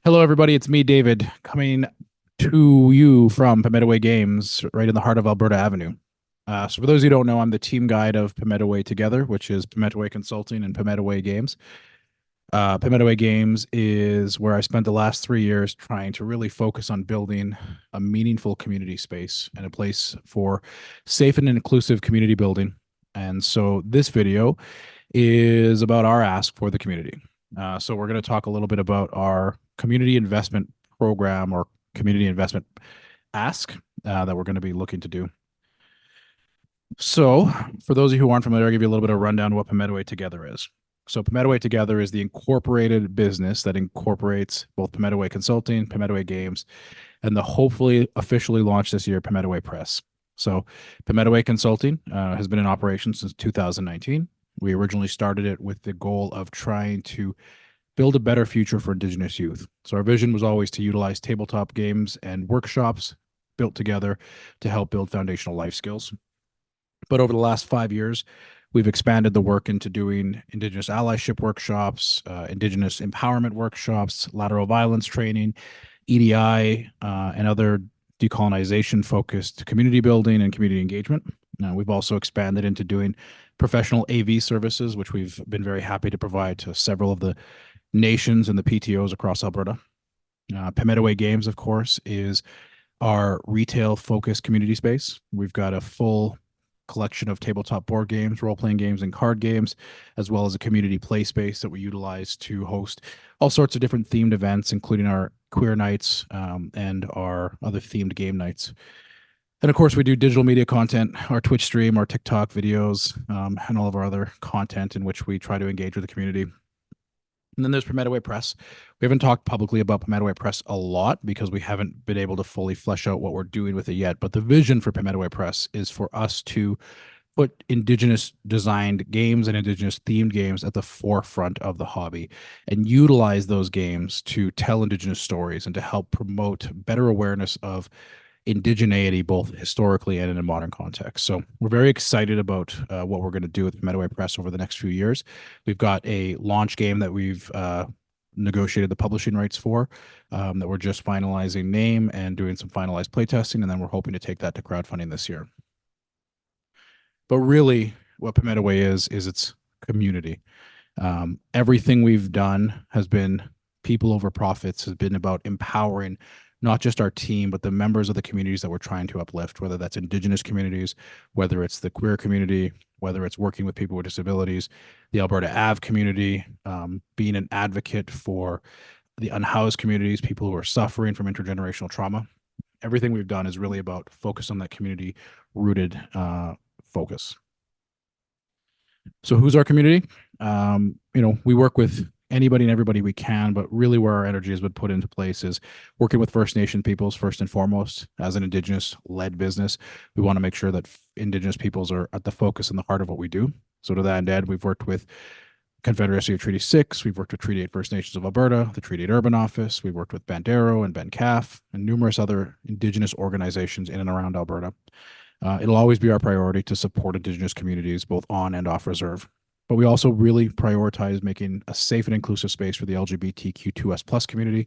Hello, everybody. It's me, David, coming to you from Pemetawe Games, right in the heart of Alberta Avenue. So, for those who don't know, I'm the team guide of Pemetawe Together, which is Pemetawe Consulting and Pemetawe Games. Pemetawe Games is where I spent the last 3 years trying to really focus on building a meaningful community space and a place for safe and inclusive community building. And so, this video is about our ask for the community. So we're going to talk a little bit about our community investment program or community investment ask that we're going to be looking to do. So for those of you who aren't familiar, I'll give you a little bit of rundown of what Pemetawe Together is. So Pemetawe Together is the incorporated business that incorporates both Pemetawe Consulting, Pemetawe Games, and the hopefully officially launched this year Pemetawe Press. So Pemetawe Consulting has been in operation since 2019. We originally started it with the goal of trying to build a better future for Indigenous youth. So our vision was always to utilize tabletop games and workshops built together to help build foundational life skills. But over the last 5 years, we've expanded the work into doing Indigenous allyship workshops, Indigenous empowerment workshops, lateral violence training, EDI, and other decolonization focused community building and community engagement. We've also expanded into doing professional AV services, which we've been very happy to provide to several of the nations and the PTOs across Alberta. Pemetawe Games, of course, is our retail focused community space. We've got a full collection of tabletop board games, role-playing games, and card games, as well as a community play space that we utilize to host all sorts of different themed events, including our queer nights and our other themed game nights. And of course, we do digital media content, our Twitch stream, our TikTok videos, and all of our other content in which we try to engage with the community. And then there's Pemetawe Press. We haven't talked publicly about Pemetawe Press a lot because we haven't been able to fully flesh out what we're doing with it yet. But the vision for Pemetawe Press is for us to put Indigenous designed games and Indigenous themed games at the forefront of the hobby and utilize those games to tell Indigenous stories and to help promote better awareness of indigeneity, both historically and in a modern context. So we're very excited about what we're going to do with Metawe Press over the next few years. We've got a launch game that we've negotiated the publishing rights for, that we're just finalizing name and doing some finalized playtesting, and then we're hoping to take that to crowdfunding this year. But really, what Pemetawe is its community. Everything we've done has been people over profits, has been about empowering not just our team, but the members of the communities that we're trying to uplift, whether that's Indigenous communities, whether it's the queer community, whether it's working with people with disabilities, the Alberta Ave community, being an advocate for the unhoused communities, people who are suffering from intergenerational trauma. Everything we've done is really about focus on that community rooted focus. So who's our community? We work with anybody and everybody we can, but really where our energy has been put into place is working with First Nation peoples first and foremost. As an Indigenous-led business, we want to make sure that Indigenous peoples are at the focus and the heart of what we do. So to that end, we've worked with Confederacy of Treaty 6, we've worked with Treaty 8 First Nations of Alberta, the Treaty 8 Urban Office, we've worked with Bandero and BenCAF, and numerous other Indigenous organizations in and around Alberta. It'll always be our priority to support Indigenous communities, both on and off reserve. But we also really prioritize making a safe and inclusive space for the LGBTQ2S plus community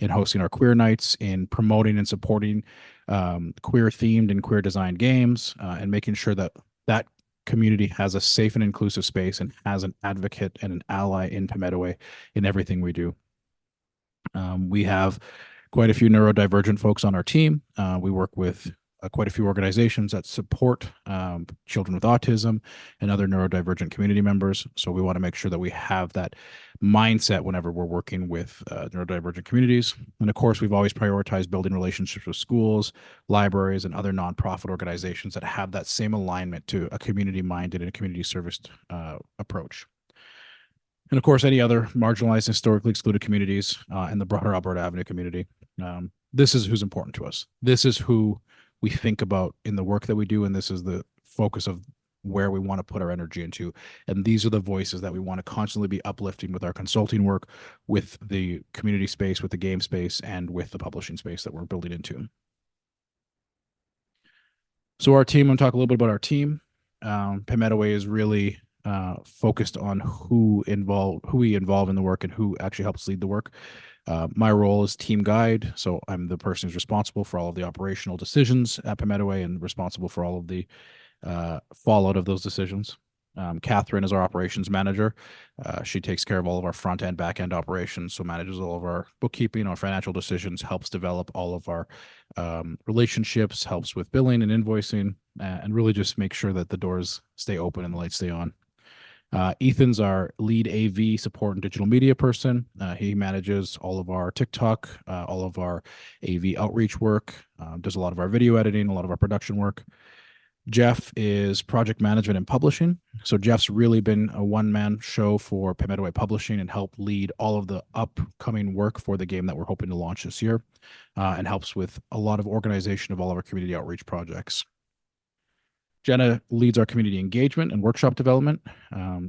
in hosting our queer nights, in promoting and supporting queer themed and queer designed games, and making sure that that community has a safe and inclusive space and has an advocate and an ally in Pemetawe in everything we do. We have quite a few neurodivergent folks on our team. We work with quite a few organizations that support children with autism and other neurodivergent community members. So we want to make sure that we have that mindset whenever we're working with neurodivergent communities. And of course, we've always prioritized building relationships with schools, libraries, and other nonprofit organizations that have that same alignment to a community-minded and a community-serviced approach. And of course, any other marginalized, historically excluded communities and the broader Alberta Avenue community. This is who's important to us. This is who we think about in the work that we do, and this is the focus of where we want to put our energy into. And these are the voices that we want to constantly be uplifting with our consulting work, with the community space, with the game space, and with the publishing space that we're building into. So our team, I'm going to talk a little bit about our team. Pemetawe is really focused on who we involve in the work and who actually helps lead the work. My role is team guide, so I'm the person who's responsible for all of the operational decisions at Pemetawe and responsible for all of the fallout of those decisions. Catherine is our operations manager. She takes care of all of our front end, back end operations, so manages all of our bookkeeping, our financial decisions, helps develop all of our relationships, helps with billing and invoicing, and really just make sure that the doors stay open and the lights stay on. Ethan's our lead AV support and digital media person. He manages all of our TikTok, all of our AV outreach work, does a lot of our video editing, a lot of our production work. Jeff is project management and publishing. So Jeff's really been a one-man show for Pemetawe Publishing and helped lead all of the upcoming work for the game that we're hoping to launch this year, and helps with a lot of organization of all of our community outreach projects. Jenna leads our community engagement and workshop development.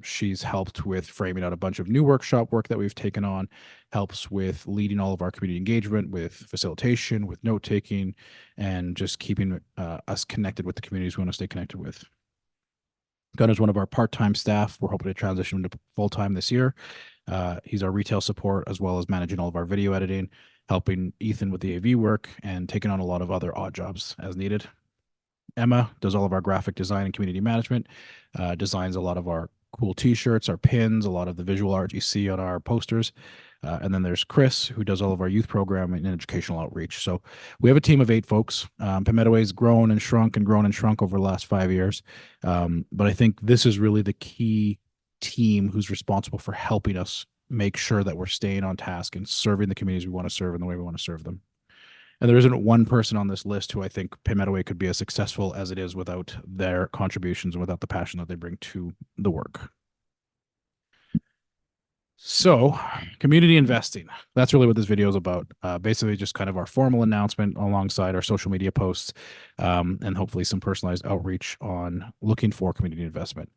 She's helped with framing out a bunch of new workshop work that we've taken on, helps with leading all of our community engagement, with facilitation, with note taking, and just keeping us connected with the communities we want to stay connected with. Gunner's one of our part-time staff. We're hoping to transition to full-time this year. He's our retail support as well as managing all of our video editing, helping Ethan with the AV work, and taking on a lot of other odd jobs as needed. Emma does all of our graphic design and community management, designs a lot of our cool t-shirts, our pins, a lot of the visual art you see on our posters. And then there's Chris, who does all of our youth programming and educational outreach. So we have a team of 8 folks. Pemetawe's grown and shrunk over the last 5 years. But I think this is really the key team who's responsible for helping us make sure that we're staying on task and serving the communities we want to serve in the way we want to serve them. And there isn't one person on this list who I think Pemetawe could be as successful as it is without their contributions and without the passion that they bring to the work. So, community investing. That's really what this video is about. Basically, just kind of our formal announcement alongside our social media posts, and hopefully some personalized outreach on looking for community investment.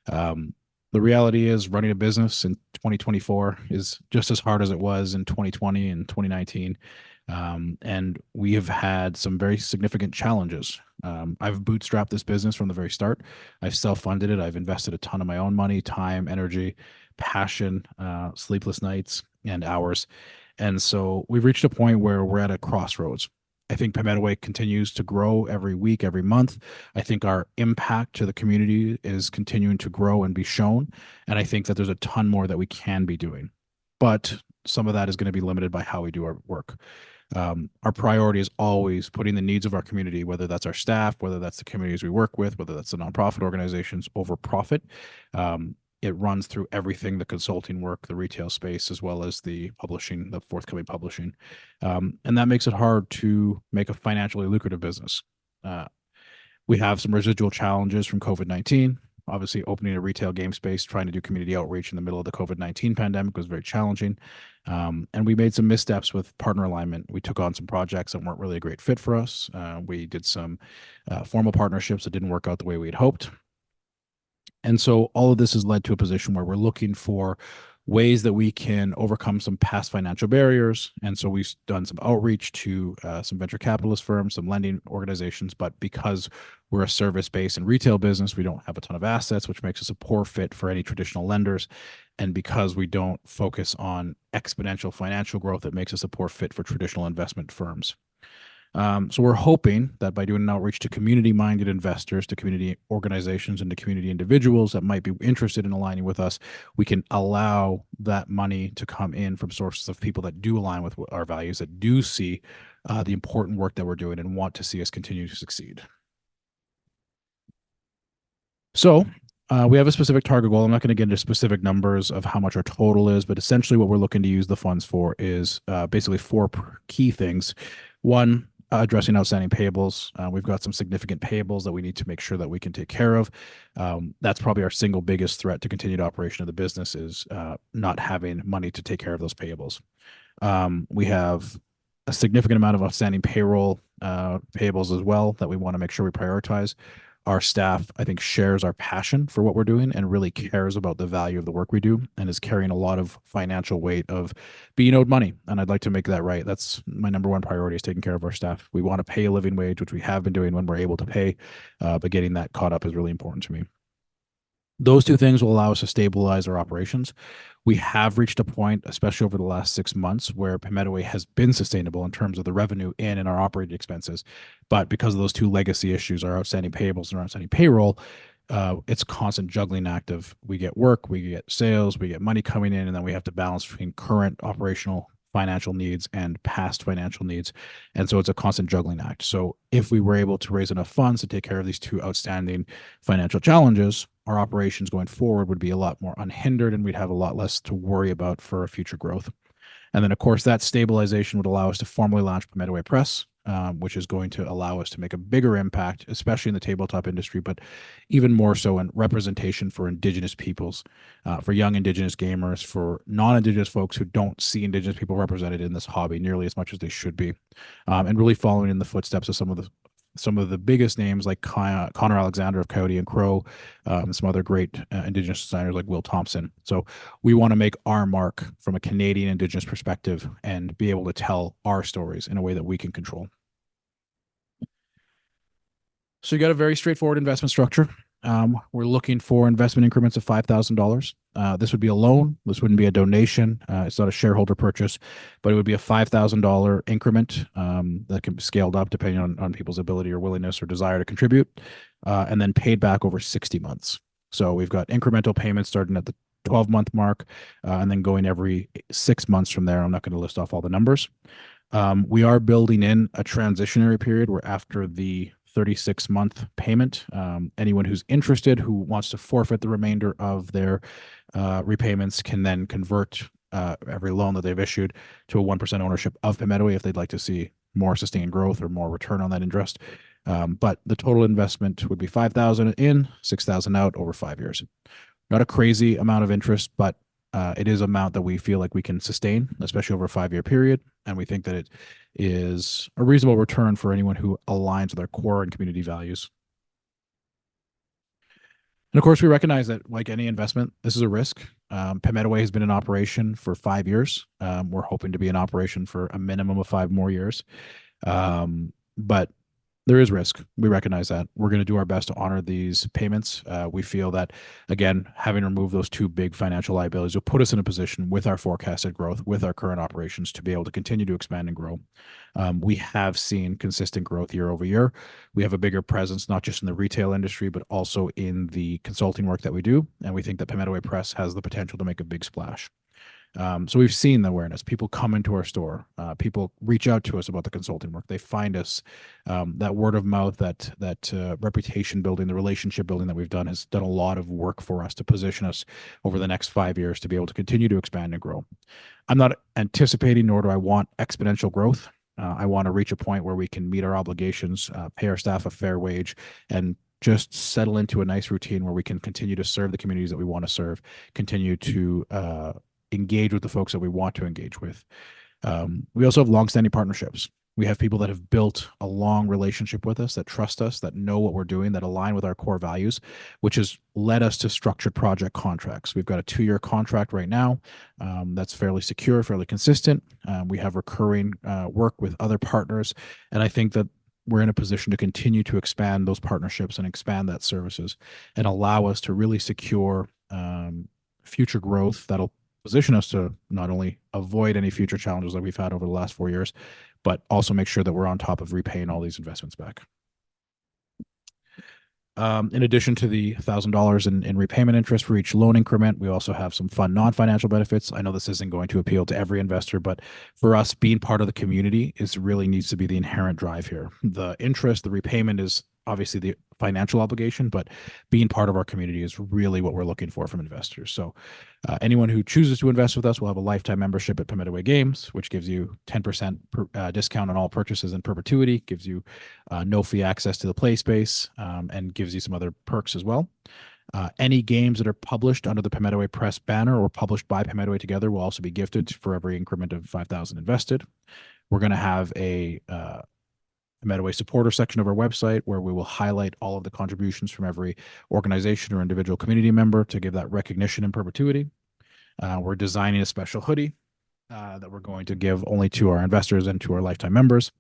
The reality is running a business in 2024 is just as hard as it was in 2020 and 2019. And we have had some very significant challenges. I've bootstrapped this business from the very start. I've self-funded it. I've invested a ton of my own money, time, energy, passion, sleepless nights, and hours. And so we've reached a point where we're at a crossroads. I think Pemetawe continues to grow every week, every month. I think our impact to the community is continuing to grow and be shown. And I think that there's a ton more that we can be doing. But some of that is going to be limited by how we do our work. Our priority is always putting the needs of our community, whether that's our staff, whether that's the communities we work with, whether that's the nonprofit organizations, over profit. It runs through everything, the consulting work, the retail space, as well as the publishing, the forthcoming publishing. And that makes it hard to make a financially lucrative business. We have some residual challenges from COVID-19. Obviously, opening a retail game space, trying to do community outreach in the middle of the COVID-19 pandemic was very challenging. And we made some missteps with partner alignment. We took on some projects that weren't really a great fit for us. We did some formal partnerships that didn't work out the way we had hoped. And so all of this has led to a position where we're looking for ways that we can overcome some past financial barriers. And so we've done some outreach to some venture capitalist firms, some lending organizations, but because we're a service-based and retail business, we don't have a ton of assets, which makes us a poor fit for any traditional lenders. And because we don't focus on exponential financial growth, it makes us a poor fit for traditional investment firms. So we're hoping that by doing an outreach to community-minded investors, to community organizations, and to community individuals that might be interested in aligning with us, we can allow that money to come in from sources of people that do align with our values, that do see the important work that we're doing and want to see us continue to succeed. So we have a specific target goal. I'm not going to get into specific numbers of how much our total is, but essentially what we're looking to use the funds for is basically 4 key things. One, addressing outstanding payables. We've got some significant payables that we need to make sure that we can take care of. That's probably our single biggest threat to continued operation of the business is not having money to take care of those payables. We have a significant amount of outstanding payroll payables as well that we want to make sure we prioritize. Our staff, I think, shares our passion for what we're doing and really cares about the value of the work we do and is carrying a lot of financial weight of being owed money. And I'd like to make that right. That's my number one priority, is taking care of our staff. We want to pay a living wage, which we have been doing when we're able to pay, but getting that caught up is really important to me. Those two things will allow us to stabilize our operations. We have reached a point, especially over the last 6 months, where Pemetawe has been sustainable in terms of the revenue in and our operating expenses. But because of those two legacy issues, our outstanding payables and our outstanding payroll, it's a constant juggling act of we get work, we get sales, we get money coming in, and then we have to balance between current operational financial needs and past financial needs. And so it's a constant juggling act. So if we were able to raise enough funds to take care of these two outstanding financial challenges, our operations going forward would be a lot more unhindered and we'd have a lot less to worry about for future growth. And then, of course, that stabilization would allow us to formally launch Metawe Press, which is going to allow us to make a bigger impact, especially in the tabletop industry, but even more so in representation for Indigenous peoples, for young Indigenous gamers, for non-Indigenous folks who don't see Indigenous people represented in this hobby nearly as much as they should be, and really following in the footsteps of some of the biggest names like Connor Alexander of Coyote and Crow, and some other great Indigenous designers like Will Thompson. So we want to make our mark from a Canadian Indigenous perspective and be able to tell our stories in a way that we can control. So you got a very straightforward investment structure. We're looking for investment increments of $5,000. This would be a loan. This wouldn't be a donation. It's not a shareholder purchase, but it would be a $5,000 increment that can be scaled up depending on people's ability or willingness or desire to contribute, and then paid back over 60 months. So we've got incremental payments starting at the 12-month mark, and then going every 6 months from there. I'm not going to list off all the numbers. We are building in a transitionary period where after the 36-month payment, anyone who's interested who wants to forfeit the remainder of their repayments can then convert every loan that they've issued to a 1% ownership of Pemetawe if they'd like to see more sustained growth or more return on that interest. But the total investment would be $5,000 in, $6,000 out over 5 years. Not a crazy amount of interest, but it is an amount that we feel like we can sustain, especially over a 5-year period. And we think that it is a reasonable return for anyone who aligns with our core and community values. And of course, we recognize that, like any investment, this is a risk. Pemetawe has been in operation for 5 years. We're hoping to be in operation for a minimum of 5 more years. But there is risk. We recognize that. We're going to do our best to honor these payments. We feel that, again, having removed those two big financial liabilities will put us in a position with our forecasted growth, with our current operations, to be able to continue to expand and grow. We have seen consistent growth year over year. We have a bigger presence, not just in the retail industry, but also in the consulting work that we do. And we think that Pemetawe Press has the potential to make a big splash. So we've seen the awareness. People come into our store. People reach out to us about the consulting work. They find us. That word of mouth, that reputation building, the relationship building that we've done has done a lot of work for us to position us over the next 5 years to be able to continue to expand and grow. I'm not anticipating, nor do I want exponential growth. I want to reach a point where we can meet our obligations, pay our staff a fair wage, and just settle into a nice routine where we can continue to serve the communities that we want to serve, continue to engage with the folks that we want to engage with. We also have longstanding partnerships. We have people that have built a long relationship with us, that trust us, that know what we're doing, that align with our core values, which has led us to structured project contracts. We've got a 2-year contract right now that's fairly secure, fairly consistent. We have recurring work with other partners, and I think that we're in a position to continue to expand those partnerships and expand that services and allow us to really secure future growth that'll position us to not only avoid any future challenges that we've had over the last 4 years, but also make sure that we're on top of repaying all these investments back. In addition to the $1,000 in repayment interest for each loan increment, we also have some fun non-financial benefits. I know this isn't going to appeal to every investor, but for us, being part of the community really needs to be the inherent drive here. The interest, the repayment is obviously the financial obligation, but being part of our community is really what we're looking for from investors. So anyone who chooses to invest with us will have a lifetime membership at Pemetawe Games, which gives you 10% discount on all purchases in perpetuity, gives you no fee access to the play space, and gives you some other perks as well. Any games that are published under the Pemetawe Press banner or published by Pemetawe Together will also be gifted for every increment of $5,000 invested. We're going to have a Metawe supporter section of our website where we will highlight all of the contributions from every organization or individual community member to give that recognition in perpetuity. We're designing a special hoodie that we're going to give only to our investors and to our lifetime members.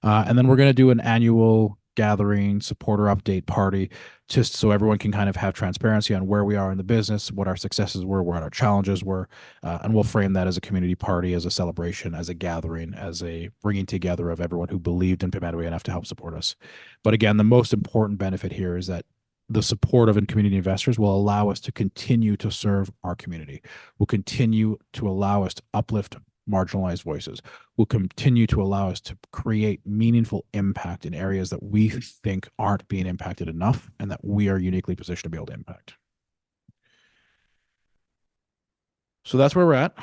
And then we're going to do an annual gathering, supporter update party, just so everyone can kind of have transparency on where we are in the business, what our successes were, what our challenges were, and we'll frame that as a community party, as a celebration, as a gathering, as a bringing together of everyone who believed in Pemetawe enough to help support us. But again, the most important benefit here is that the support of community investors will allow us to continue to serve our community, will continue to allow us to uplift marginalized voices, will continue to allow us to create meaningful impact in areas that we think aren't being impacted enough and that we are uniquely positioned to be able to impact. So that's where we're at.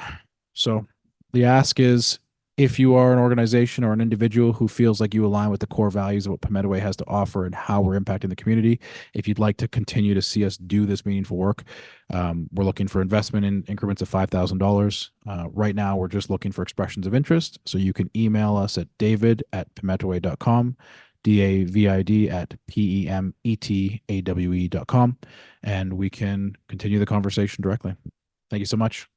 So the ask is, if you are an organization or an individual who feels like you align with the core values of what Pemetawe has to offer and how we're impacting the community, if you'd like to continue to see us do this meaningful work, we're looking for investment in increments of $5,000. Right now, we're just looking for expressions of interest. So you can email us at david@pemetawe.com, david@pemetawe.com, and we can continue the conversation directly. Thank you so much.